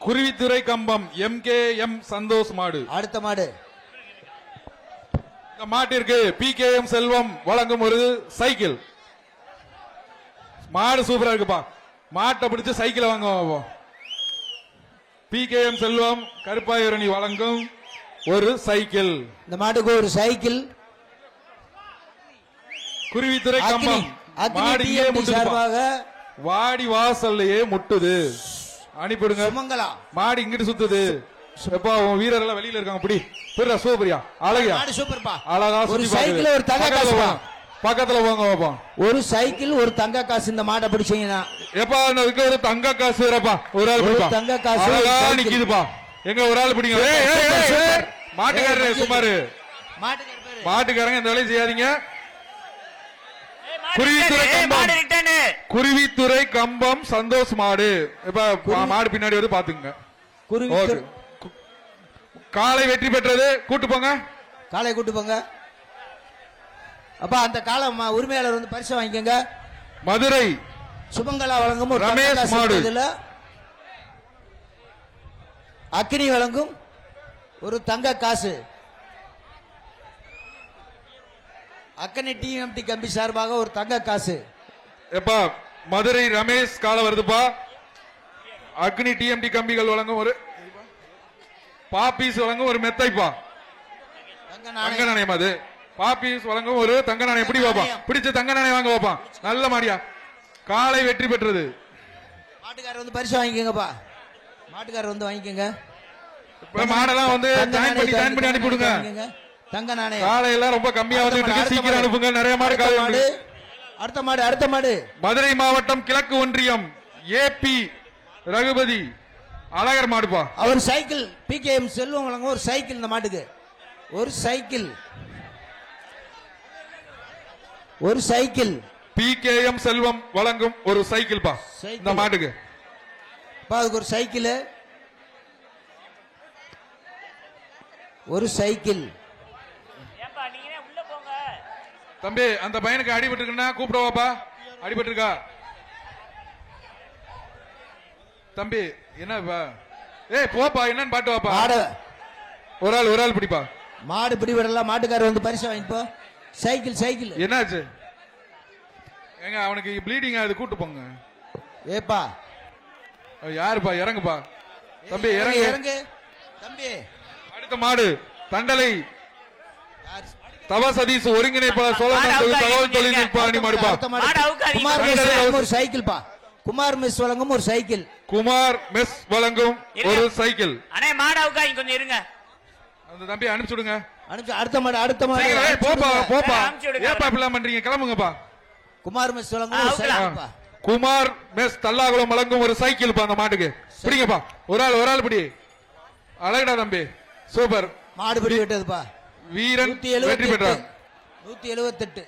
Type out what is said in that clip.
குருவித்துறை கம்பம் MKM Santhosh மாடு. அடுத்த மாடு மாட்டிற்கு PKM செல்வம் வழங்கும் ஒரு சைக்கிள். மாடு சூப்பரா இருக்குப்பா. மாட்டை பிடிச்சு சைக்கிள் வாங்க. PKM செல்வம் கருப்பாயூரணி வழங்கும் ஒரு சைக்கிள். இந்த மாட்டுக்கு ஒரு சைக்கிள். குருவித்துறை கம்பம் மாடியே முட்டுது. வாடி வாசல்லையே முட்டுது. அனுப்பிடுங்க. மாடி இங்கிட்டு சுத்துது. வீரர் எல்லாம் வெளியில இருக்காங்க. அப்படி சூப்பரியா அழகா சூப்பர்பா. அழகா ஒரு சைக்கிள் ஒரு தங்க காசு பக்கத்துல போங்க பாப்போம். ஒரு சைக்கிள் ஒரு தங்க காசு. இந்த மாட்டை பிடிச்சீங்கன்னா எப்பா ஒரு தங்க காசு வரப்பா. ஒரு ஆள் தங்க காசு அழகா நிக்குதுப்பா. எங்க ஒரு ஆள் பிடிங்க. மாட்டுக்காரரு சுமாரு மாட்டுக்காரங்க இந்த வேலையை செய்யாதீங்க. குருவித்துறை கம்பம் சந்தோஷ் மாடு. இப்ப மாடு பின்னாடி வந்து பாத்துங்க. காலை வெற்றி பெற்றது. கூட்டு போங்க. காலை கூட்டு போங்க. அப்பா அந்த கால உரிமையாளர் வந்து பரிசு வாங்கிக்கோங்க. மதுரை சுபங்கலா வழங்கும் ரமேஷ் மாடு. அக்னி வழங்கும் ஒரு தங்க காசு. அக்கனி TMT கம்பி சார்பாக ஒரு தங்க காசு. எப்பா மதுரை ரமேஷ் கால வருதுப்பா. அக்னி TMT கம்பிகள் வழங்கும் ஒரு பாப்பீஸ் வழங்கும் ஒரு மெத்தைப்பா. தங்க நாணயம். அது பாப்பீஸ் வழங்கும் ஒரு தங்க நாணயம். எப்படி பாப்பா பிடிச்ச தங்க நாணயம் வாங்க பாப்பா. நல்ல மாடியா. காலை வெற்றி பெற்றது. மாட்டுக்காரர் வந்து பரிசு வாங்கிக்கோங்கப்பா. மாட்டுக்காரர் வந்து வாங்கிக்கோங்க. மாடெல்லாம் வந்து ஜாயின் பண்ணி அனுப்பிடுங்க. தங்க நாணயம். காலையெல்லாம் ரொம்ப கம்மியா வந்து சீக்கிரம் அனுப்புங்க. நிறைய மாடு காலை. அடுத்த மாடு மதுரை மாவட்டம் கிழக்கு ஒன்றியம் AP ரகுபதி அழகர் மாடுப்பா. அவர் சைக்கிள் PKM செல்வம் வழங்கும் ஒரு சைக்கிள். இந்த மாட்டுக்கு ஒரு சைக்கிள். ஒரு சைக்கிள். PKM செல்வம் வழங்கும் ஒரு சைக்கிள் பா. இந்த மாட்டுக்கு அதுக்கு ஒரு சைக்கிள். ஒரு சைக்கிள். தம்பி அந்த பையனுக்கு அடிபட்டு இருக்குன்னா கூப்பிடுவாப்பா. அடிபட்டு இருக்கா தம்பி? என்னப்பா போப்பா. என்னன்னு பாட்டு வாப்பா. ஒரு ஆள் பிடிப்பா. மாடு பிடி விடலாம். மாட்டுக்காரர் வந்து பரிசு வாங்கிப்போ. சைக்கிள் என்னாச்சு? எங்க அவனுக்கு ப்ளீடிங் ஆகுது. கூட்டு போங்க. ஏப்பா யாருப்பா? இறங்குப்பா தம்பி. இறங்கு தம்பி. அடுத்த மாடு தண்டலை தவ சதீஷ் ஒருங்கிணைப்பாளர் சோழன் தகவல் தொழில்நுட்ப அணி மாடுப்பா. ஒரு சைக்கிள் பா. குமார் மெஸ் வழங்கும் ஒரு சைக்கிள். குமார் மெஸ் வழங்கும் ஒரு சைக்கிள். அண்ணே மாடாவுக்கா கொஞ்சம் இருங்க. அந்த தம்பி அனுப்பிச்சுடுங்க. அடுத்த மாடு போப்பா. ஏப்பா இப்படி பண்றீங்க? கிளம்புங்கப்பா. குமார் மெஸ் வழங்கும் ஒரு சைக்கிள். குமார் மெஸ் தல்லாகுளம் வழங்கும் ஒரு சைக்கிள் பா. அந்த மாட்டுக்கு பிடிங்கப்பா. ஒரு ஆள் பிடி. அழகடா தம்பி. சூப்பர். மாடு பிடி விட்டதுப்பா. வீரன் வெற்றி பெற்றார். 178